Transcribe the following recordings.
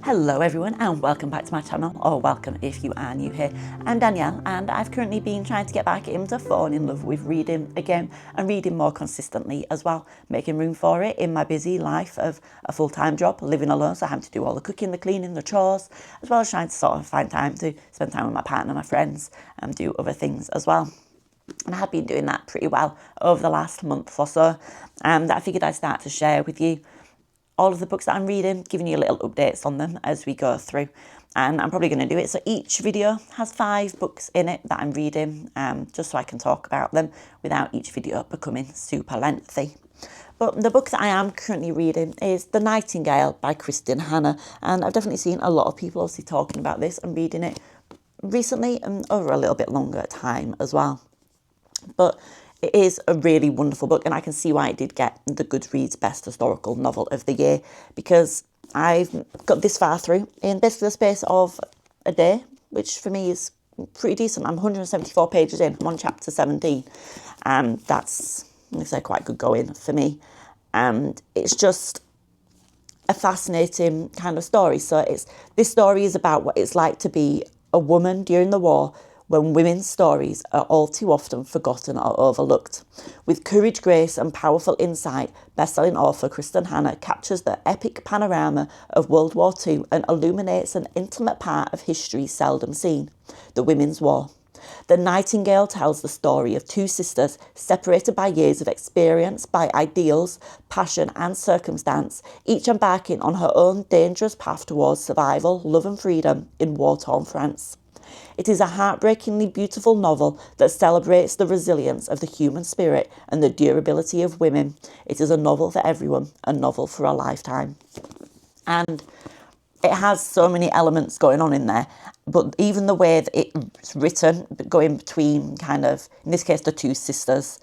Hello everyone and welcome back to my channel, or welcome if you are new here. I'm Danielle and I've currently been trying to get back into falling in love with reading again and reading more consistently as well, making room for it in my busy life of a full-time job, living alone, so having to do all the cooking, the cleaning, the chores, as well as trying to sort of find time to spend time with my partner, my friends, and do other things as well. And I have been doing that pretty well over the last month or so, and I figured I'd start to share with you all of the books that I'm reading, giving you little updates on them as we go through. And I'm probably going to do it so each video has 5 books in it that I'm reading, just so I can talk about them without each video becoming super lengthy. But the book that I am currently reading is The Nightingale by Kristen Hannah, and I've definitely seen a lot of people obviously talking about this and reading it recently and over a little bit longer time as well. But it is a really wonderful book, and I can see why it did get the Goodreads Best Historical Novel of the Year, because I've got this far through in basically the space of a day, which for me is pretty decent. I'm 174 pages in, I'm on chapter 17, and that's, let's say, quite good going for me. And it's just a fascinating kind of story. So this story is about what it's like to be a woman during the war, when women's stories are all too often forgotten or overlooked. With courage, grace and powerful insight, best-selling author Kristen Hannah captures the epic panorama of World War II and illuminates an intimate part of history seldom seen, the Women's War. The Nightingale tells the story of 2 sisters separated by years of experience, by ideals, passion and circumstance, each embarking on her own dangerous path towards survival, love and freedom in war-torn France. It is a heartbreakingly beautiful novel that celebrates the resilience of the human spirit and the durability of women. It is a novel for everyone, a novel for a lifetime. And it has so many elements going on in there, but even the way that it's written, going between kind of, in this case, the 2 sisters'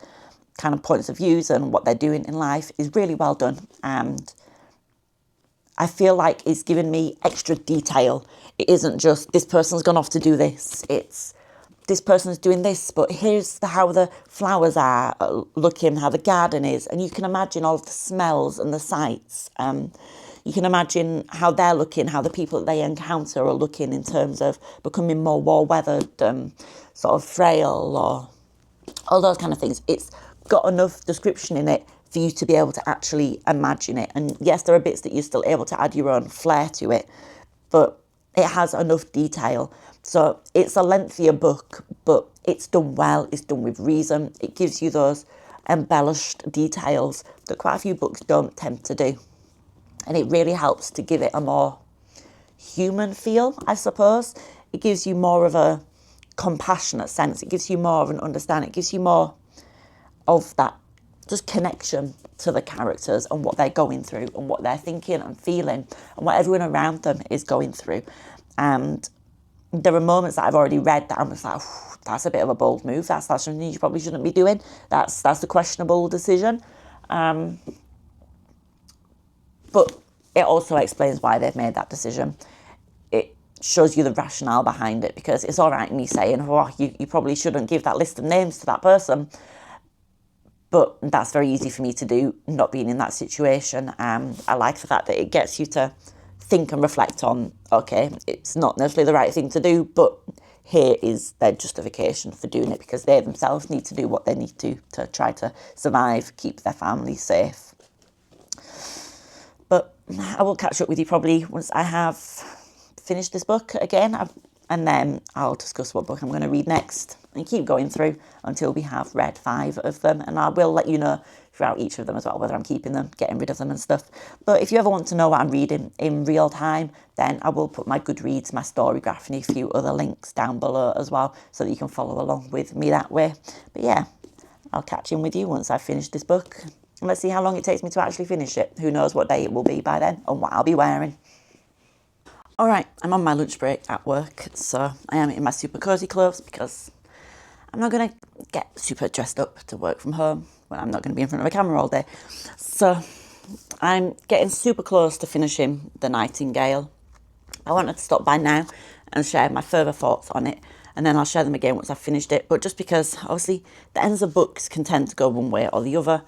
kind of points of views and what they're doing in life is really well done. And I feel like it's given me extra detail. It isn't just this person's gone off to do this. It's this person's doing this, but here's how the flowers are looking, how the garden is. And you can imagine all of the smells and the sights. You can imagine how they're looking, how the people that they encounter are looking in terms of becoming more war-weathered, sort of frail, or all those kind of things. It's got enough description in it for you to be able to actually imagine it. And yes, there are bits that you're still able to add your own flair to it, but it has enough detail. So it's a lengthier book, but it's done well, it's done with reason. It gives you those embellished details that quite a few books don't tend to do. And it really helps to give it a more human feel, I suppose. It gives you more of a compassionate sense. It gives you more of an understanding. It gives you more of that just connection to the characters and what they're going through and what they're thinking and feeling and what everyone around them is going through. And there are moments that I've already read that I'm just like, that's a bit of a bold move. That's something you probably shouldn't be doing. That's a questionable decision. But it also explains why they've made that decision. It shows you the rationale behind it, because it's all right me saying, oh, you probably shouldn't give that list of names to that person. But that's very easy for me to do, not being in that situation. I like the fact that it gets you to think and reflect on, okay, it's not necessarily the right thing to do, but here is their justification for doing it, because they themselves need to do what they need to try to survive, keep their family safe. But I will catch up with you probably once I have finished this book again, and then I'll discuss what book I'm going to read next and keep going through until we have read 5 of them. And I will let you know throughout each of them as well, whether I'm keeping them, getting rid of them and stuff. But if you ever want to know what I'm reading in real time, then I will put my Goodreads, my story graph and a few other links down below as well, so that you can follow along with me that way. But yeah, I'll catch in with you once I've finished this book. And let's see how long it takes me to actually finish it. Who knows what day it will be by then and what I'll be wearing. All right, I'm on my lunch break at work, so I am in my super cozy clothes because I'm not going to get super dressed up to work from home when I'm not going to be in front of a camera all day. So I'm getting super close to finishing The Nightingale. I wanted to stop by now and share my further thoughts on it, and then I'll share them again once I've finished it. But just because, obviously, the ends of books can tend to go one way or the other.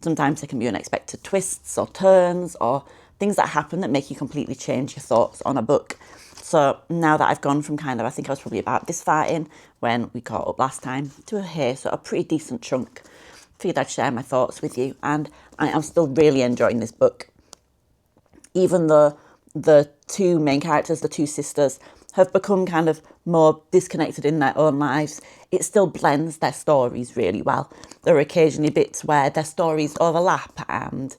Sometimes there can be unexpected twists or turns or things that happen that make you completely change your thoughts on a book. So now that I've gone from kind of, I think I was probably about this far in when we caught up last time, to here, so a pretty decent chunk, figured I'd share my thoughts with you. And I am still really enjoying this book. Even though the two main characters, the two sisters, have become kind of more disconnected in their own lives, it still blends their stories really well. There are occasionally bits where their stories overlap and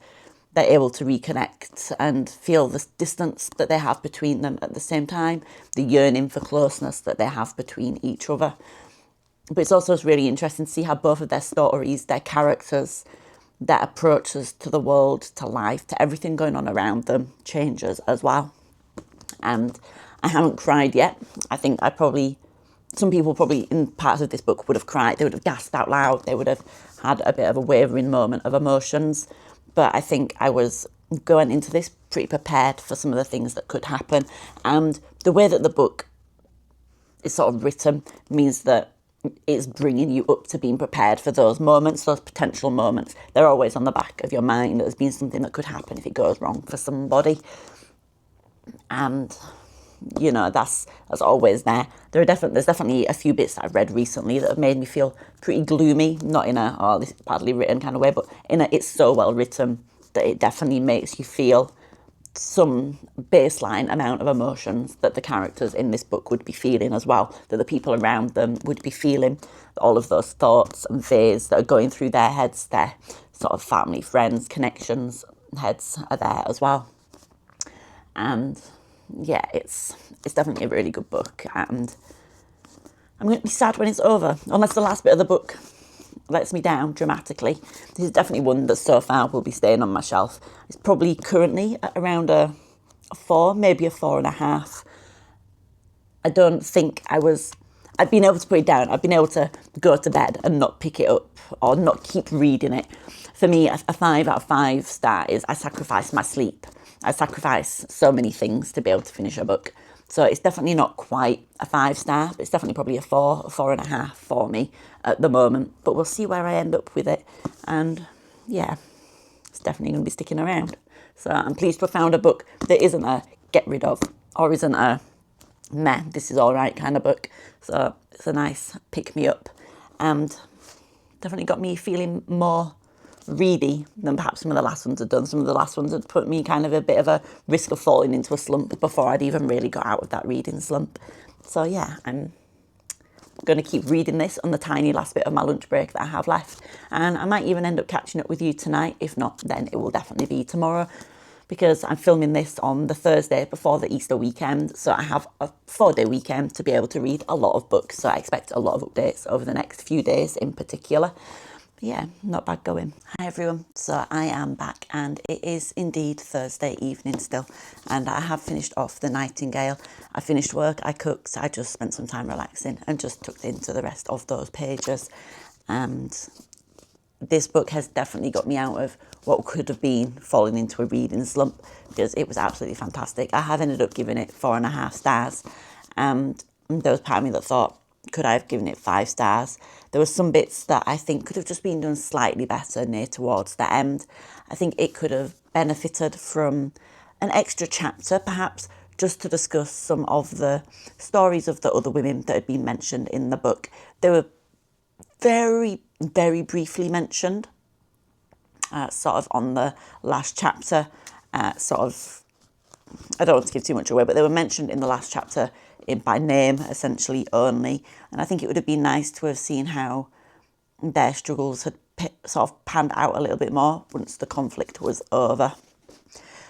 they're able to reconnect and feel the distance that they have between them at the same time, the yearning for closeness that they have between each other. But it's also really interesting to see how both of their stories, their characters, their approaches to the world, to life, to everything going on around them changes as well. And I haven't cried yet. I think some people probably in parts of this book would have cried. They would have gasped out loud. They would have had a bit of a wavering moment of emotions. But I think I was going into this pretty prepared for some of the things that could happen. And the way that the book is sort of written means that it's bringing you up to being prepared for those moments, those potential moments. They're always on the back of your mind as being something that could happen if it goes wrong for somebody. And, you know, that's always there. There's definitely a few bits that I've read recently that have made me feel pretty gloomy, not in a, oh, this is badly written kind of way, but in a, it's so well written that it definitely makes you feel some baseline amount of emotions that the characters in this book would be feeling as well, that the people around them would be feeling, all of those thoughts and fears that are going through their heads, their sort of family, friends, connections, heads are there as well. And yeah, it's definitely a really good book, and I'm going to be sad when it's over, unless the last bit of the book lets me down dramatically. This is definitely one that so far will be staying on my shelf. It's probably currently at around a 4, maybe a 4.5. I don't think I'd been able to put it down. I've been able to go to bed and not pick it up or not keep reading it. For me, a 5 out of 5 star is I sacrifice my sleep. I sacrifice so many things to be able to finish a book. So it's definitely not quite a 5 star, but it's definitely probably a 4, 4.5 for me at the moment. But we'll see where I end up with it. And yeah, it's definitely going to be sticking around. So I'm pleased to have found a book that isn't a get rid of or isn't a meh, this is all right kind of book. So it's a nice pick me up and definitely got me feeling more ready than perhaps some of the last ones had done. Some of the last ones had put me kind of a bit of a risk of falling into a slump before I'd even really got out of that reading slump. So yeah, I'm going to keep reading this on the tiny last bit of my lunch break that I have left. And I might even end up catching up with you tonight. If not, then it will definitely be tomorrow, because I'm filming this on the Thursday before the Easter weekend. So I have a 4-day weekend to be able to read a lot of books. So I expect a lot of updates over the next few days in particular. Yeah, not bad going. Hi everyone, so I am back and it is indeed Thursday evening still, and I have finished off The Nightingale. I finished work, I cooked, I just spent some time relaxing and just tucked into the rest of those pages. And this book has definitely got me out of what could have been falling into a reading slump, because it was absolutely fantastic. I have ended up giving it 4.5 stars, and there was part of me that thought, could I have given it 5 stars? There were some bits that I think could have just been done slightly better near towards the end. I think it could have benefited from an extra chapter, perhaps, just to discuss some of the stories of the other women that had been mentioned in the book. They were very, very briefly mentioned, sort of on the last chapter, I don't want to give too much away, but they were mentioned in the last chapter by name, essentially, only. And I think it would have been nice to have seen how their struggles had sort of panned out a little bit more once the conflict was over.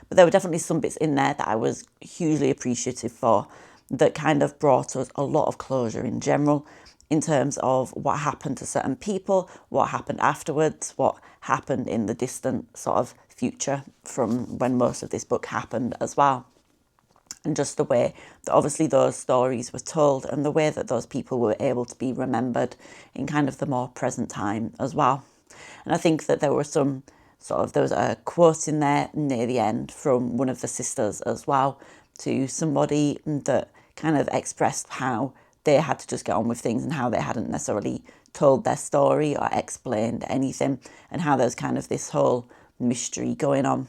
But there were definitely some bits in there that I was hugely appreciative for, that kind of brought us a lot of closure in general, in terms of what happened to certain people, what happened afterwards, what happened in the distant sort of future from when most of this book happened as well. And just the way that obviously those stories were told, and the way that those people were able to be remembered in kind of the more present time as well. And I think that there was a quote in there near the end from one of the sisters as well, to somebody that kind of expressed how they had to just get on with things and how they hadn't necessarily told their story or explained anything, and how there's kind of this whole mystery going on.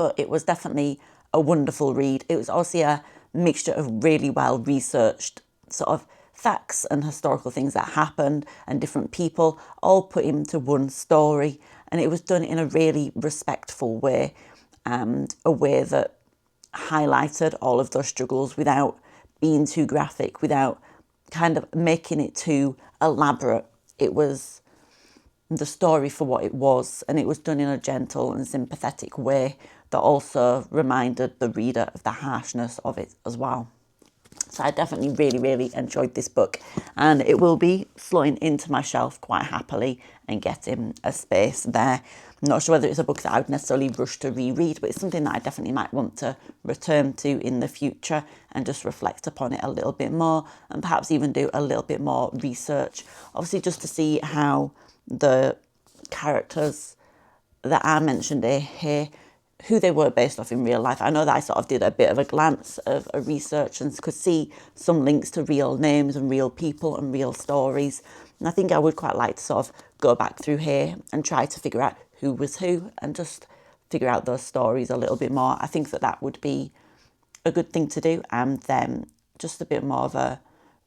but it was definitely a wonderful read. It was also a mixture of really well researched sort of facts and historical things that happened and different people all put into one story, and it was done in a really respectful way, and a way that highlighted all of those struggles without being too graphic, without kind of making it too elaborate. It was the story for what it was, and it was done in a gentle and sympathetic way that also reminded the reader of the harshness of it as well. So I definitely really enjoyed this book, and it will be slotting into my shelf quite happily and getting a space there. I'm not sure whether it's a book that I would necessarily rush to reread, but it's something that I definitely might want to return to in the future and just reflect upon it a little bit more, and perhaps even do a little bit more research, obviously just to see how the characters that are mentioned here, who they were based off in real life. I know that I sort of did a bit of a glance of a research and could see some links to real names and real people and real stories. And I think I would quite like to sort of go back through here and try to figure out who was who and just figure out those stories a little bit more. I think that that would be a good thing to do, and then just a bit more of a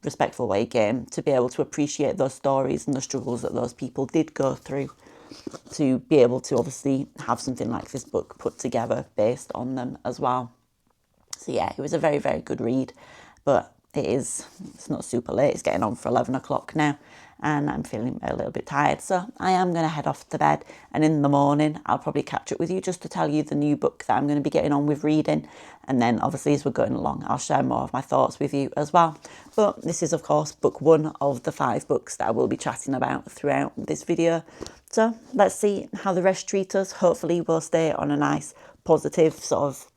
respectful way again to be able to appreciate those stories and the struggles that those people did go through, to be able to obviously have something like this book put together based on them as well. So yeah, it was a very good read, but it's not super late. It's getting on for 11 o'clock now, and I'm feeling a little bit tired, so I am going to head off to bed, and in the morning I'll probably catch up with you just to tell you the new book that I'm going to be getting on with reading, and then obviously as we're going along I'll share more of my thoughts with you as well. But this is of course book 1 of the 5 books that I will be chatting about throughout this video, so let's see how the rest treat us. Hopefully we'll stay on a nice positive sort of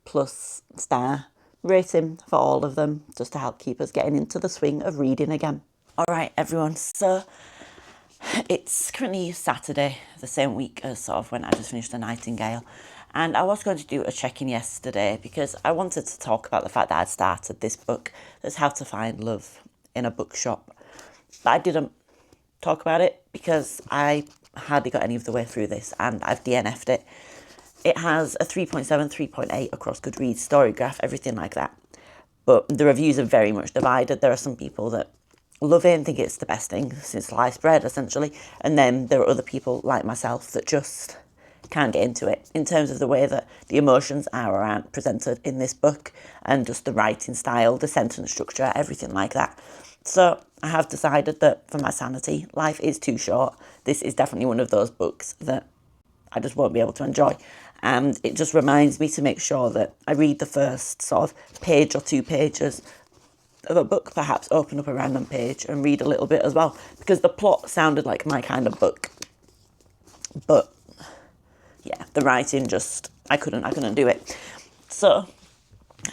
4+ star rating for all of them, just to help keep us getting into the swing of reading again. All right, everyone, so it's currently Saturday, the same week as sort of when I just finished The Nightingale, and I was going to do a check-in yesterday because I wanted to talk about the fact that I'd started this book, that's How to Find Love in a Bookshop, but I didn't talk about it because I hardly got any of the way through this and I've DNF'd it. It has a 3.7, 3.8 across Goodreads, Storygraph, everything like that. But the reviews are very much divided. There are some people that love it and think it's the best thing since sliced bread, essentially. And then there are other people like myself that just can't get into it in terms of the way that the emotions are presented in this book, and just the writing style, the sentence structure, everything like that. So I have decided that for my sanity, life is too short. This is definitely one of those books that I just won't be able to enjoy. And it just reminds me to make sure that I read the first sort of page or 2 pages of a book, perhaps open up a random page and read a little bit as well, because the plot sounded like my kind of book. But yeah, the writing just, I couldn't do it. So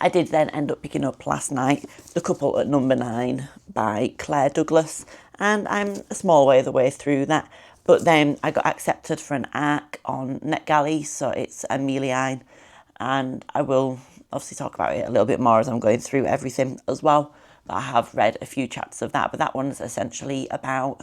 I did then end up picking up last night The Couple at Number 9 by Claire Douglas, and I'm a small way the way through that. But then I got accepted for an ARC on NetGalley, so it's Ameline, and I will obviously talk about it a little bit more as I'm going through everything as well. But I have read a few chapters of that, but that one's essentially about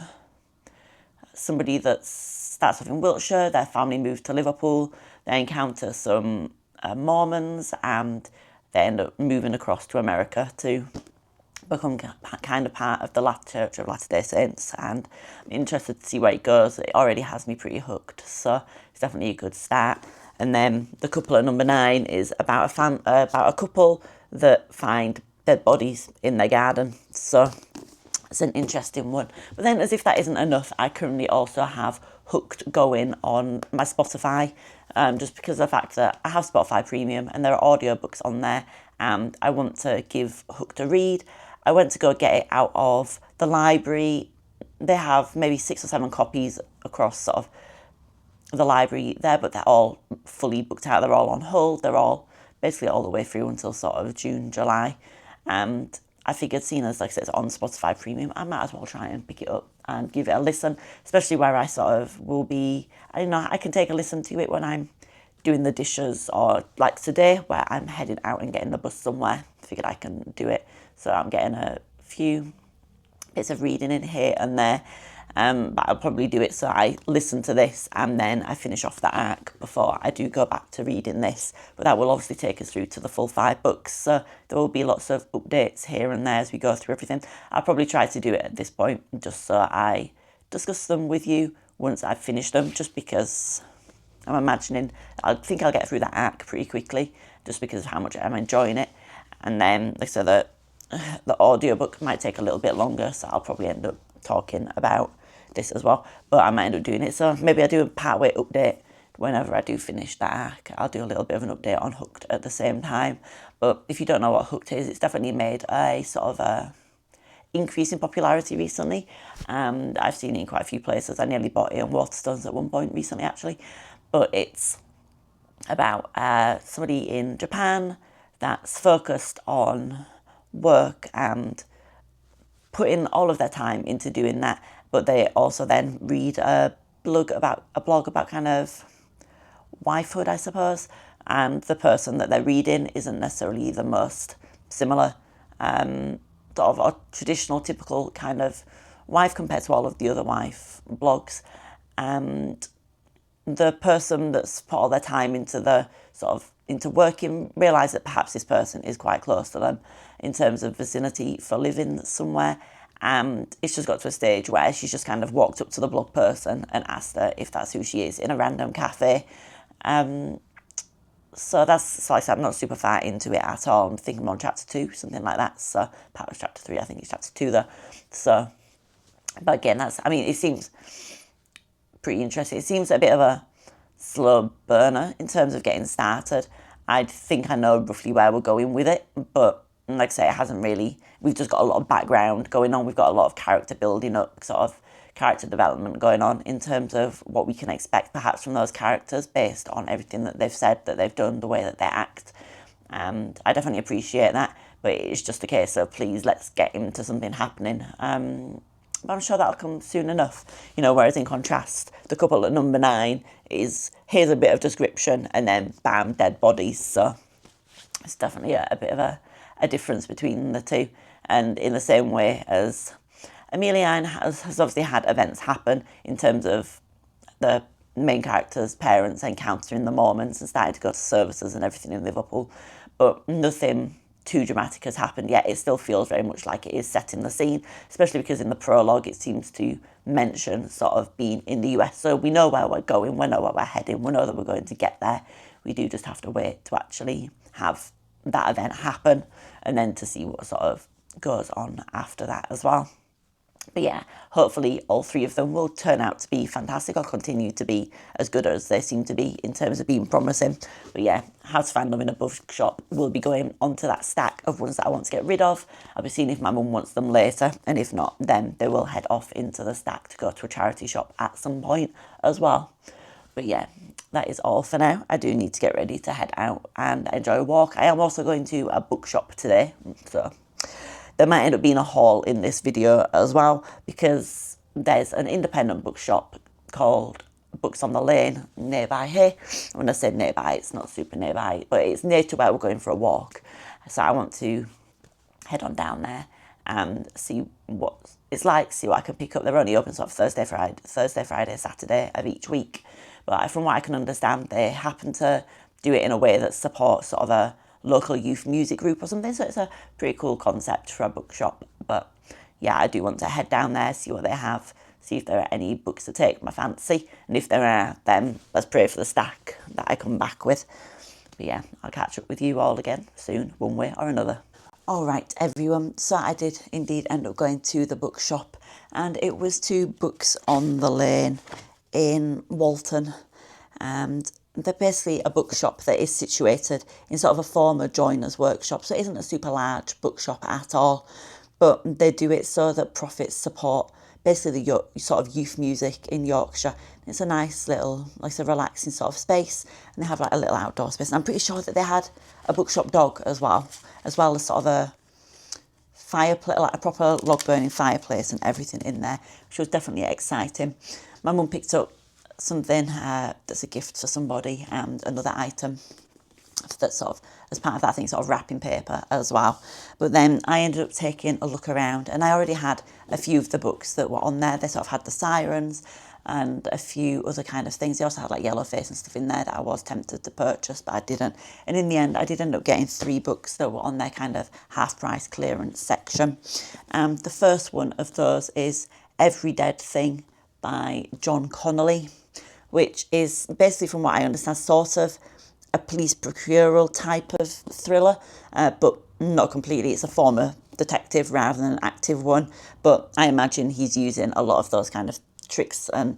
somebody that starts off in Wiltshire, their family moves to Liverpool, they encounter some Mormons, and they end up moving across to America to become kind of part of the Church of Latter-day Saints, and I'm interested to see where it goes. It already has me pretty hooked, so it's definitely a good start. And then The Couple at Number 9 is about a couple that find dead bodies in their garden, so it's an interesting one. But then, as if that isn't enough, I currently also have Hooked going on my Spotify, just because of the fact that I have Spotify Premium and there are audiobooks on there, and I want to give Hooked a read. I went to go get it out of the library. They have maybe 6 or 7 copies across sort of the library there, but they're all fully booked out. They're all on hold. They're all basically all the way through until sort of June, July. And I figured, seeing as like I said, it's on Spotify Premium, I might as well try and pick it up and give it a listen, especially where I sort of will be, I don't know, I can take a listen to it when I'm doing the dishes, or like today where I'm heading out and getting the bus somewhere. I figured I can do it. So I'm getting a few bits of reading in here and there. but I'll probably do it so I listen to this and then I finish off the arc before I do go back to reading this. But that will obviously take us through to the full 5 books, so there will be lots of updates here and there as we go through everything. I'll probably try to do it at this point just so I discuss them with you once I've finished them, just because I'm imagining I think I'll get through that arc pretty quickly just because of how much I'm enjoying it. And then, like I said, the audiobook might take a little bit longer, so I'll probably end up talking about this as well, but I might end up doing it. So maybe I do a partway update whenever I do finish that arc. I'll do a little bit of an update on Hooked at the same time. But if you don't know what Hooked is, it's definitely made a sort of a increase in popularity recently, and I've seen it in quite a few places. I nearly bought it on Waterstones at one point recently, actually. But it's about somebody in Japan that's focused on work and putting all of their time into doing that, but they also then read a blog about kind of wifehood, I suppose, and the person that they're reading isn't necessarily the most similar sort of a traditional typical kind of wife compared to all of the other wife blogs. And the person that's put all their time into the sort of into working realise that perhaps this person is quite close to them in terms of vicinity for living somewhere, and it's just got to a stage where she's just kind of walked up to the blog person and asked her if that's who she is in a random cafe. So like I said, I'm not super far into it at all. I'm thinking I'm on chapter 2, something like that. So part of chapter 3, I think it's chapter 2 though. So, but again, it seems pretty interesting. It seems a bit of a slow burner in terms of getting started. I think I know roughly where we're going with it, but like I say, it hasn't really. We've just got a lot of background going on. We've got a lot of character building up, sort of character development going on in terms of what we can expect perhaps from those characters based on everything that they've said, that they've done, the way that they act. And I definitely appreciate that, but it's just a case of please let's get into something happening. But I'm sure that'll come soon enough, whereas in contrast, the couple at number 9 is here's a bit of description and then bam, dead bodies. So it's definitely a bit of a difference between the two. And in the same way as Amelia has obviously had events happen in terms of the main character's parents encountering the Mormons and starting to go to services and everything in Liverpool, but nothing too dramatic has happened yet. It still feels very much like it is setting the scene, especially because in the prologue it seems to mention sort of being in the US. So we know where we're going, we know where we're heading, we know that we're going to get there. We do just have to wait to actually have that event happen and then to see what sort of goes on after that as well. But yeah, hopefully all 3 of them will turn out to be fantastic or continue to be as good as they seem to be in terms of being promising. But yeah, How to Find Love in a Bookshop will be going onto that stack of ones that I want to get rid of. I'll be seeing if my mum wants them later, and if not, then they will head off into the stack to go to a charity shop at some point as well. But yeah, that is all for now. I do need to get ready to head out and enjoy a walk. I am also going to a bookshop today, so there might end up being a haul in this video as well, because there's an independent bookshop called Books on the Lane nearby here. When I say nearby, it's not super nearby, but it's near to where we're going for a walk. So I want to head on down there and see what it's like, see what I can pick up. They're only open sort of Thursday, Friday, Saturday of each week. But from what I can understand, they happen to do it in a way that supports sort of a local youth music group or something, so it's a pretty cool concept for a bookshop. But yeah, I do want to head down there, see what they have, see if there are any books to take my fancy, and if there are, then let's pray for the stack that I come back with. But yeah, I'll catch up with you all again soon, one way or another. All right, everyone, so I did indeed end up going to the bookshop, and it was to Books on the Lane in Walton, and they're basically a bookshop that is situated in sort of a former joiner's workshop, so it isn't a super large bookshop at all, but they do it so that profits support basically the sort of youth music in Yorkshire. It's a nice little, like a relaxing sort of space, and they have like a little outdoor space. And I'm pretty sure that they had a bookshop dog as well as sort of a fireplace, like a proper log burning fireplace and everything in there, which was definitely exciting. My mum picked up something that's a gift for somebody and another item that sort of, as part of that thing, sort of wrapping paper as well. But then I ended up taking a look around, and I already had a few of the books that were on there. They sort of had the Sirens and a few other kind of things. They also had like Yellowface and stuff in there that I was tempted to purchase, but I didn't. And in the end, I did end up getting 3 books that were on their kind of half price clearance section. The first one of those is Every Dead Thing by John Connolly, which is basically, from what I understand, sort of a police procedural type of thriller, but not completely. It's a former detective rather than an active one, but I imagine he's using a lot of those kind of tricks and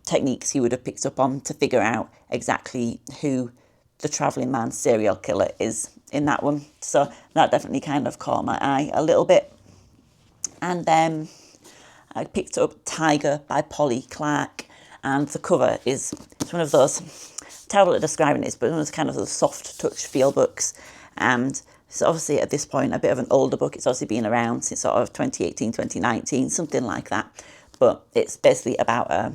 techniques he would have picked up on to figure out exactly who the travelling man serial killer is in that one. So that definitely kind of caught my eye a little bit. And then I picked up Tiger by Polly Clark, and the cover is, it's one of those, terrible at describing it, but one of those kind of those soft touch feel books. And it's obviously at this point a bit of an older book. It's obviously been around since sort of 2018, 2019, something like that. But it's basically about a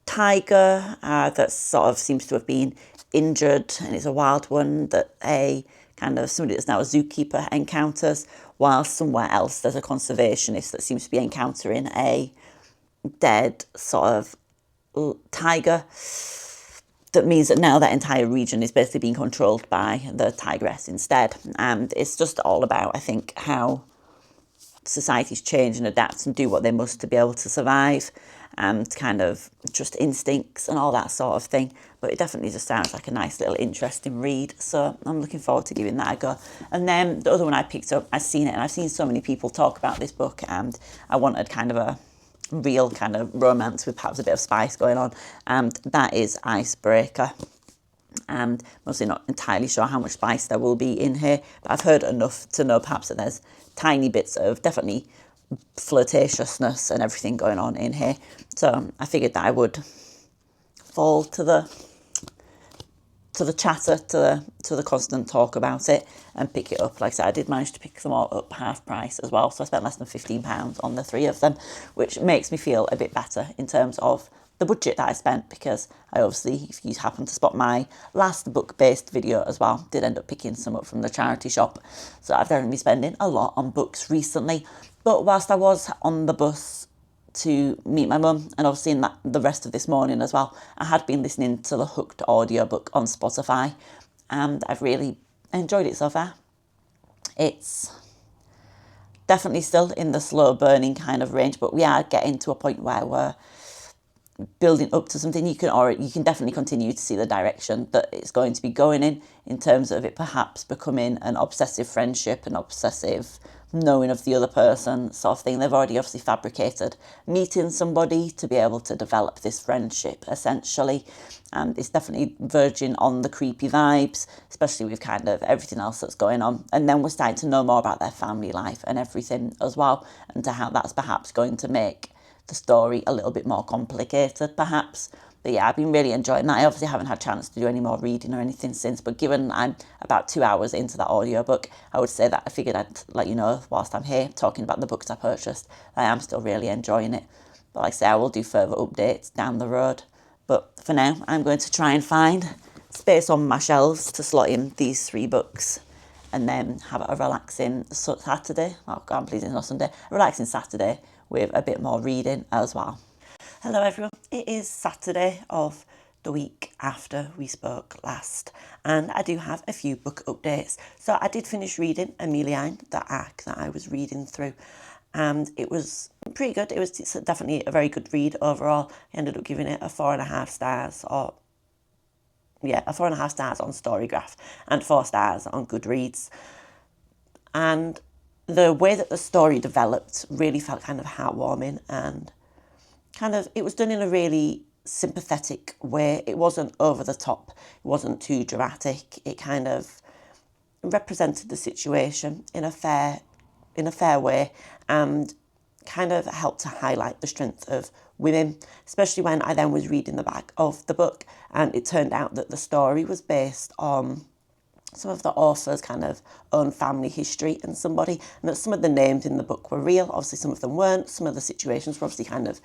tiger that sort of seems to have been injured, and it's a wild one that a kind of somebody that's now a zookeeper encounters, while somewhere else there's a conservationist that seems to be encountering a dead sort of tiger. That means that now that entire region is basically being controlled by the tigress instead. And it's just all about, I think, how societies change and adapt and do what they must to be able to survive, and kind of just instincts and all that sort of thing. But it definitely just sounds like a nice little interesting read, so I'm looking forward to giving that a go. And then the other one I picked up, I've seen it and I've seen so many people talk about this book, and I wanted kind of a real kind of romance with perhaps a bit of spice going on, and that is Icebreaker. And mostly not entirely sure how much spice there will be in here, but I've heard enough to know perhaps that there's tiny bits of definitely flirtatiousness and everything going on in here. So I figured that I would fall to the chatter, to the constant talk about it, and pick it up. Like I said, I did manage to pick them all up half price as well, so I spent less than £15 on the 3 of them, which makes me feel a bit better in terms of the budget that I spent, because I obviously, if you happen to spot my last book-based video as well, did end up picking some up from the charity shop. So I've definitely been spending a lot on books recently. But whilst I was on the bus to meet my mum, and obviously in that the rest of this morning as well, I had been listening to the Hooked audiobook on Spotify, and I've really enjoyed it so far. It's definitely still in the slow burning kind of range, but we are getting to a point where we're building up to something. You can definitely continue to see the direction that it's going to be going in terms of it perhaps becoming an obsessive friendship, an obsessive knowing of the other person sort of thing. They've already obviously fabricated meeting somebody to be able to develop this friendship essentially, and it's definitely verging on the creepy vibes, especially with kind of everything else that's going on. And then we're starting to know more about their family life and everything as well, and to how that's perhaps going to make the story a little bit more complicated perhaps. But yeah, I've been really enjoying that. I obviously haven't had a chance to do any more reading or anything since, but given I'm about 2 hours into that audiobook, I would say that I figured I'd let you know whilst I'm here talking about the books I purchased. I am still really enjoying it. But like I say, I will do further updates down the road. But for now, I'm going to try and find space on my shelves to slot in these 3 books, and then have a relaxing Saturday. Oh God, please, it's not Sunday. A relaxing Saturday with a bit more reading as well. Hello everyone, it is Saturday of the week after we spoke last, and I do have a few book updates. So I did finish reading Amelie, the arc that I was reading through, and it was pretty good. It's definitely a very good read overall. I ended up giving it a 4.5 stars, a 4.5 stars on Storygraph and 4 stars on Goodreads. And the way that the story developed really felt kind of heartwarming, and kind of, it was done in a really sympathetic way. It wasn't over the top, it wasn't too dramatic. It kind of represented the situation in a fair way, and kind of helped to highlight the strength of women, especially when I then was reading the back of the book, and it turned out that the story was based on some of the author's kind of own family history and somebody, and that some of the names in the book were real. Obviously some of them weren't. Some of the situations were obviously kind of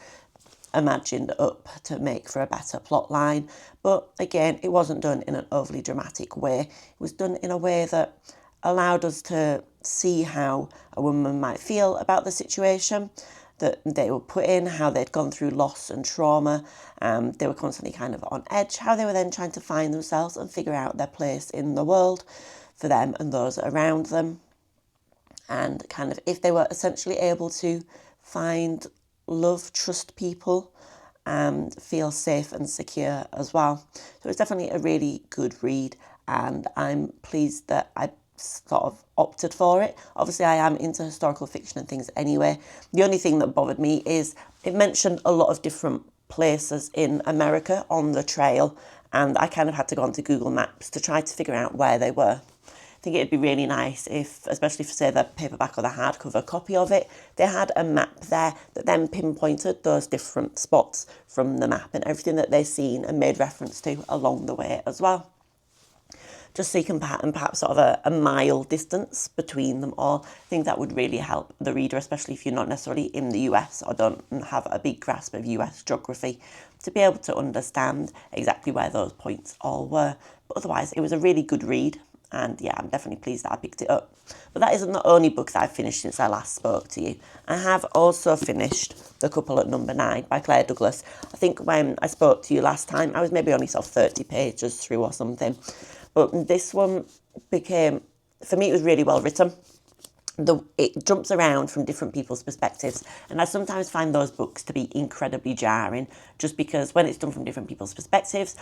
imagined up to make for a better plot line. But again, it wasn't done in an overly dramatic way. It was done in a way that allowed us to see how a woman might feel about the situation that they were put in, how they'd gone through loss and trauma. They were constantly kind of on edge, how they were then trying to find themselves and figure out their place in the world for them and those around them. And kind of if they were essentially able to find love, trust people, and feel safe and secure as well. So it's definitely a really good read, and I'm pleased that I sort of opted for it. Obviously, I am into historical fiction and things anyway. The only thing that bothered me is it mentioned a lot of different places in America on the trail, and I kind of had to go onto Google Maps to try to figure out where they were. I think it'd be really nice if, especially for say the paperback or the hardcover copy of it, they had a map there that then pinpointed those different spots from the map and everything that they've seen and made reference to along the way as well. Just so you can perhaps sort of a mile distance between them all. I think that would really help the reader, especially if you're not necessarily in the US or don't have a big grasp of US geography, to be able to understand exactly where those points all were. But otherwise, it was a really good read. And yeah, I'm definitely pleased that I picked it up. But that isn't the only book that I've finished since I last spoke to you. I have also finished The Couple at Number 9 by Claire Douglas. I think when I spoke to you last time, I was maybe only sort of 30 pages through or something. But this one became, for me, it was really well written. It jumps around from different people's perspectives, and I sometimes find those books to be incredibly jarring, just because when it's done from different people's perspectives,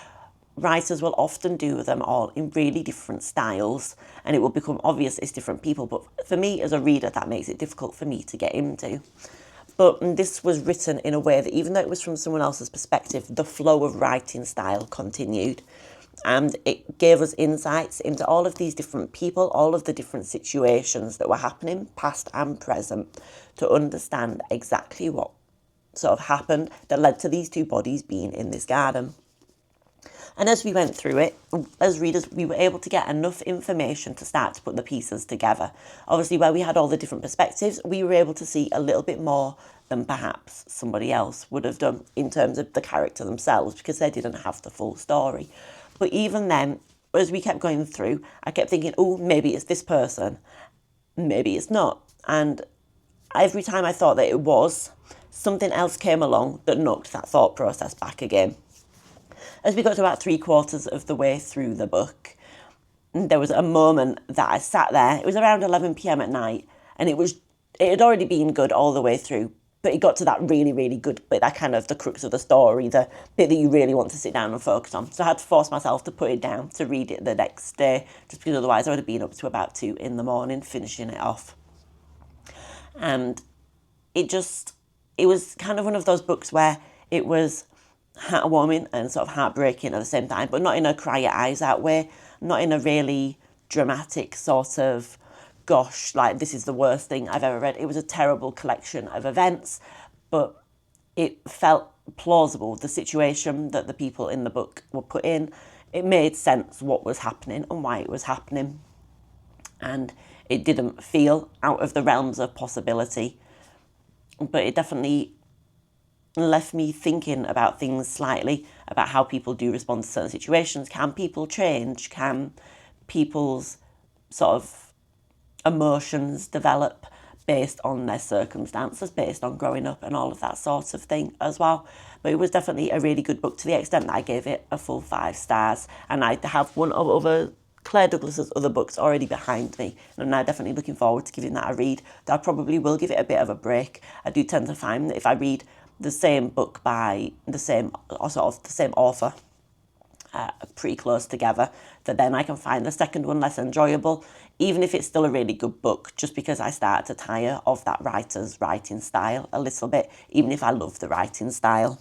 writers will often do them all in really different styles, and it will become obvious it's different people. But for me as a reader, that makes it difficult for me to get into. But this was written in a way that even though it was from someone else's perspective, the flow of writing style continued. And it gave us insights into all of these different people, all of the different situations that were happening, past and present, to understand exactly what sort of happened that led to these two bodies being in this garden. And as we went through it, as readers, we were able to get enough information to start to put the pieces together. Obviously, where we had all the different perspectives, we were able to see a little bit more than perhaps somebody else would have done in terms of the character themselves, because they didn't have the full story. But even then, as we kept going through, I kept thinking, oh, maybe it's this person, maybe it's not. And every time I thought that it was, something else came along that knocked that thought process back again. As we got to about 3/4 of the way through the book, there was a moment that I sat there. It was around 11 p.m. at night, and it had already been good all the way through, but it got to that really, really good bit, that kind of the crux of the story, the bit that you really want to sit down and focus on. So I had to force myself to put it down to read it the next day, just because otherwise I would have been up to about 2 in the morning finishing it off. And it was kind of one of those books where it was heartwarming and sort of heartbreaking at the same time, but not in a cry your eyes out way, not in a really dramatic sort of, gosh, like this is the worst thing I've ever read. It was a terrible collection of events, but it felt plausible. The situation that the people in the book were put in, it made sense what was happening and why it was happening. And it didn't feel out of the realms of possibility, but it definitely left me thinking about things slightly, about how people do respond to certain situations. Can people change? Can people's sort of emotions develop based on their circumstances, based on growing up and all of that sort of thing as well? But it was definitely a really good book, to the extent that I gave it a full 5 stars. And I have one of other Claire Douglas's other books already behind me, and I'm now definitely looking forward to giving that a read. I probably will give it a bit of a break. I do tend to find that if I read the same book by the same author pretty close together, that then I can find the second one less enjoyable, even if it's still a really good book, just because I start to tire of that writer's writing style a little bit, even if I love the writing style.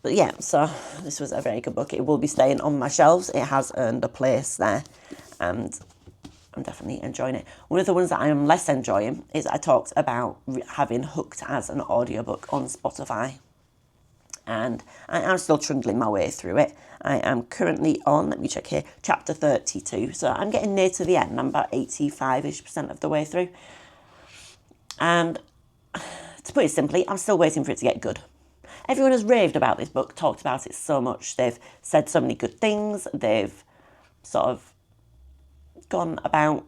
But yeah, so this was a very good book. It will be staying on my shelves. It has earned a place there, and I'm definitely enjoying it. One of the ones that I am less enjoying is I talked about having Hooked as an audiobook on Spotify. And I am still trundling my way through it. I am currently on, let me check here, chapter 32. So I'm getting near to the end. I'm about 85-ish% of the way through. And to put it simply, I'm still waiting for it to get good. Everyone has raved about this book, talked about it so much. They've said so many good things. They've sort of gone about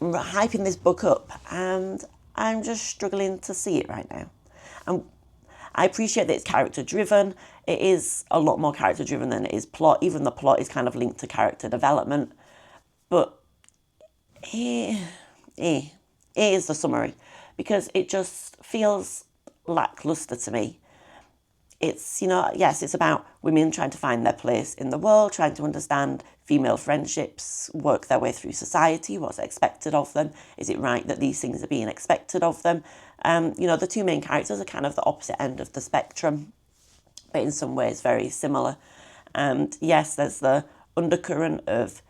hyping this book up, and I'm just struggling to see it right now. And I appreciate that it's character driven. It is a lot more character driven than it is plot. Even the plot is kind of linked to character development. But here is the summary, because it just feels lackluster to me. It's, yes, it's about women trying to find their place in the world, trying to understand female friendships, work their way through society, what's expected of them. Is it right that these things are being expected of them? The two main characters are kind of the opposite end of the spectrum, but in some ways very similar. And yes, there's the undercurrent of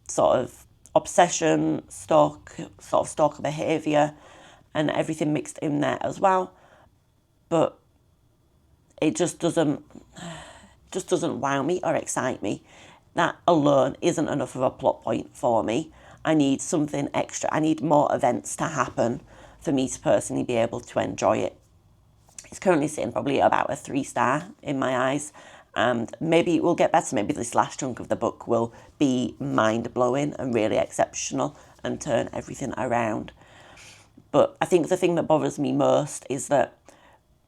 sort of obsession, stalker behaviour, and everything mixed in there as well. But it just doesn't wow me or excite me. That alone isn't enough of a plot point for me. I need something extra. I need more events to happen for me to personally be able to enjoy it. It's currently sitting probably about a 3-star in my eyes, and maybe it will get better. Maybe this last chunk of the book will be mind-blowing and really exceptional and turn everything around. But I think the thing that bothers me most is that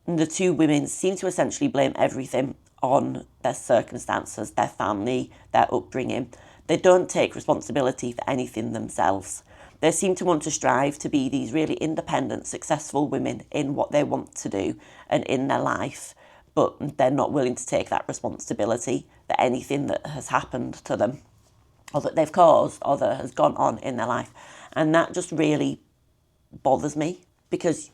the two women seem to essentially blame everything on their circumstances, their family, their upbringing. They don't take responsibility for anything themselves. They seem to want to strive to be these really independent, successful women in what they want to do and in their life, but they're not willing to take that responsibility for anything that has happened to them, or that they've caused, or that has gone on in their life. And that just really bothers me, because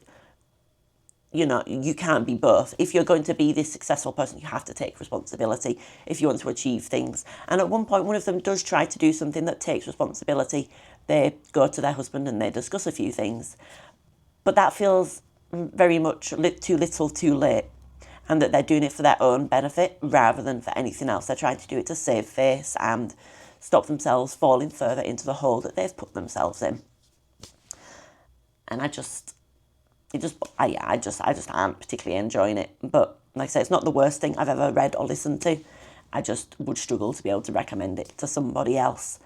you can't be both. If you're going to be this successful person, you have to take responsibility if you want to achieve things. And at one point, one of them does try to do something that takes responsibility. They go to their husband and they discuss a few things. But that feels very much too little, too late. And that they're doing it for their own benefit rather than for anything else. They're trying to do it to save face and stop themselves falling further into the hole that they've put themselves in. And I just aren't particularly enjoying it. But like I say, it's not the worst thing I've ever read or listened to. I just would struggle to be able to recommend it to somebody else.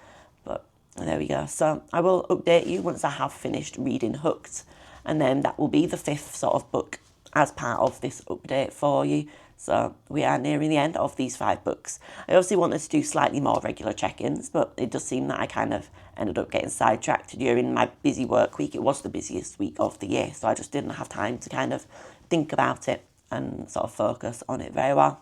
But there we go. So I will update you once I have finished reading Hooked. And then that will be the 5th sort of book as part of this update for you. So we are nearing the end of these 5 books. I obviously wanted to do slightly more regular check-ins, but it does seem that I kind of ended up getting sidetracked during my busy work week. It was the busiest week of the year, so I just didn't have time to kind of think about it and sort of focus on it very well.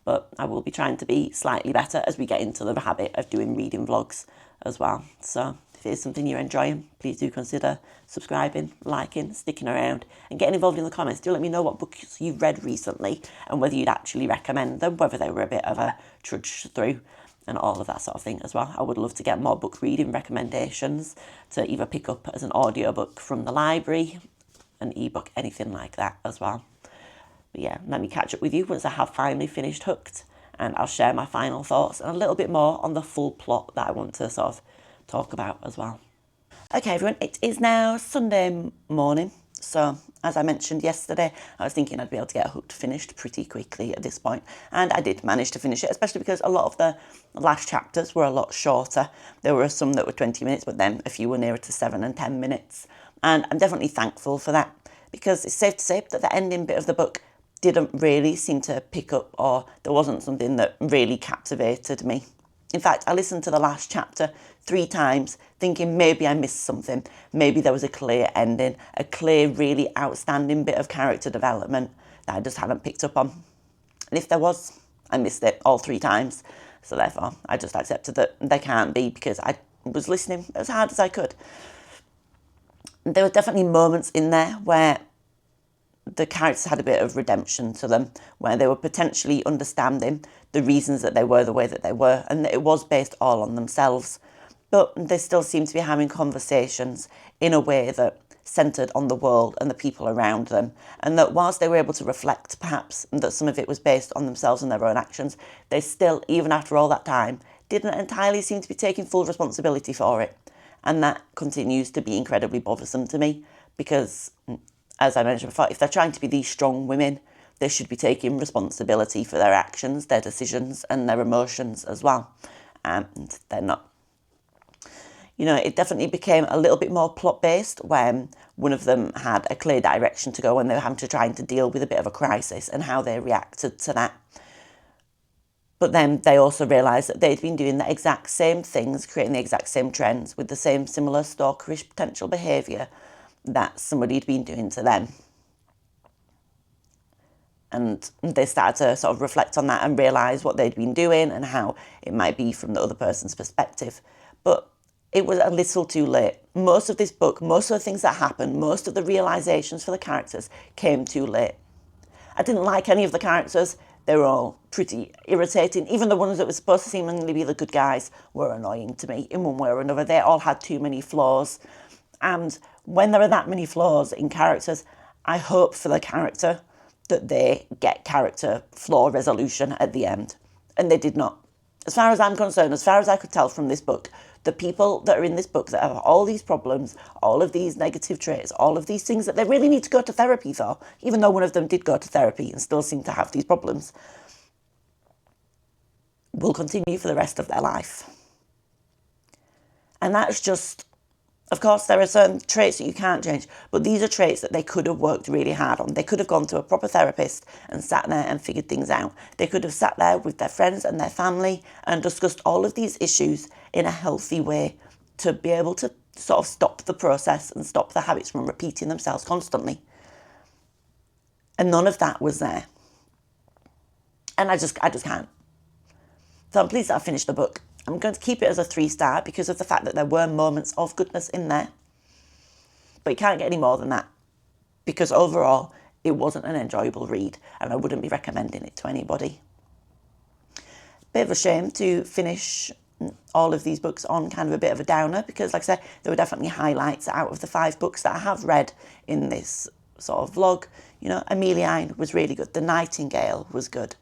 But I will be trying to be slightly better as we get into the habit of doing reading vlogs as well. So if it is something you're enjoying, please do consider subscribing, liking, sticking around and getting involved in the comments. Do let me know what books you've read recently and whether you'd actually recommend them, whether they were a bit of a trudge through and all of that sort of thing as well. I would love to get more book reading recommendations to either pick up as an audiobook from the library, an ebook, anything like that as well. But yeah, let me catch up with you once I have finally finished Hooked, and I'll share my final thoughts and a little bit more on the full plot that I want to sort of talk about as well. Okay everyone, it is now Sunday morning. So as I mentioned yesterday, I was thinking I'd be able to get Hooked finished pretty quickly at this point. And I did manage to finish it, especially because a lot of the last chapters were a lot shorter. There were some that were 20 minutes, but then a few were nearer to 7 and 10 minutes. And I'm definitely thankful for that, because it's safe to say that the ending bit of the book didn't really seem to pick up, or there wasn't something that really captivated me. In fact, I listened to the last chapter 3 times thinking maybe I missed something. Maybe there was a clear ending, a clear, really outstanding bit of character development that I just hadn't picked up on. And if there was, I missed it all 3 times. So therefore, I just accepted that there can't be, because I was listening as hard as I could. There were definitely moments in there where the characters had a bit of redemption to them, where they were potentially understanding the reasons that they were the way that they were, and that it was based all on themselves. But they still seemed to be having conversations in a way that centred on the world and the people around them, and that whilst they were able to reflect perhaps that some of it was based on themselves and their own actions, they still, even after all that time, didn't entirely seem to be taking full responsibility for it. And that continues to be incredibly bothersome to me, because as I mentioned before, if they're trying to be these strong women, they should be taking responsibility for their actions, their decisions, and their emotions as well. And they're not. You know, it definitely became a little bit more plot-based when one of them had a clear direction to go when they were having to try to deal with a bit of a crisis and how they reacted to that. But then they also realised that they'd been doing the exact same things, creating the exact same trends with the same similar stalkerish potential behaviour that somebody'd been doing to them. And they started to sort of reflect on that and realise what they'd been doing and how it might be from the other person's perspective. But it was a little too late. Most of this book, most of the things that happened, most of the realisations for the characters came too late. I didn't like any of the characters. They were all pretty irritating. Even the ones that were supposed to seemingly be the good guys were annoying to me in one way or another. They all had too many flaws. And when there are that many flaws in characters, I hope for the character that they get character flaw resolution at the end. And they did not. As far as I'm concerned, as far as I could tell from this book, the people that are in this book that have all these problems, all of these negative traits, all of these things that they really need to go to therapy for, even though one of them did go to therapy and still seem to have these problems, will continue for the rest of their life. And that's just, of course, there are certain traits that you can't change, but these are traits that they could have worked really hard on. They could have gone to a proper therapist and sat there and figured things out. They could have sat there with their friends and their family and discussed all of these issues in a healthy way to be able to sort of stop the process and stop the habits from repeating themselves constantly. And none of that was there. And I just can't. So I'm pleased that I finished the book. I'm going to keep it as a 3-star because of the fact that there were moments of goodness in there. But you can't get any more than that because overall it wasn't an enjoyable read and I wouldn't be recommending it to anybody. Bit of a shame to finish all of these books on kind of a bit of a downer because, like I said, there were definitely highlights out of the 5 books that I have read in this sort of vlog. You know, Amelie was really good. The Nightingale was good.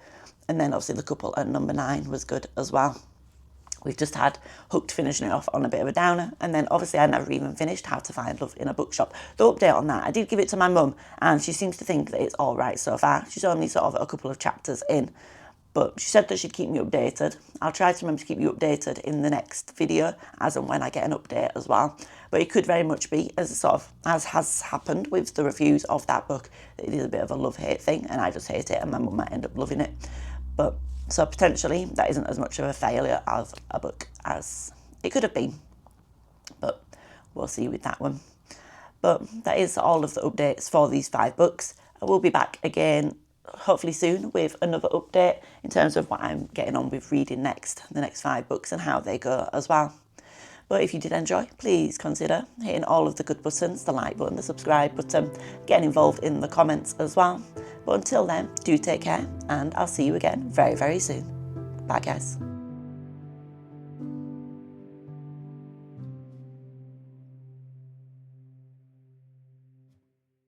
And then obviously The Couple at number 9 was good as well. We've just had Hooked finishing it off on a bit of a downer. And then obviously I never even finished How to Find Love in a Bookshop. The update on that, I did give it to my mum and she seems to think that it's all right so far. She's only sort of a couple of chapters in. But she said that she'd keep me updated. I'll try to remember to keep you updated in the next video as and when I get an update as well. But it could very much be, as has happened with the reviews of that book, that it is a bit of a love-hate thing and I just hate it and my mum might end up loving it. But so potentially that isn't as much of a failure of a book as it could have been. But we'll see with that one. But that is all of the updates for these 5 books. I will be back again hopefully soon with another update in terms of what I'm getting on with reading next, the next 5 books and how they go as well. But if you did enjoy, please consider hitting all of the good buttons, the like button, the subscribe button, getting involved in the comments as well. But until then, do take care and I'll see you again very, very soon. Bye guys.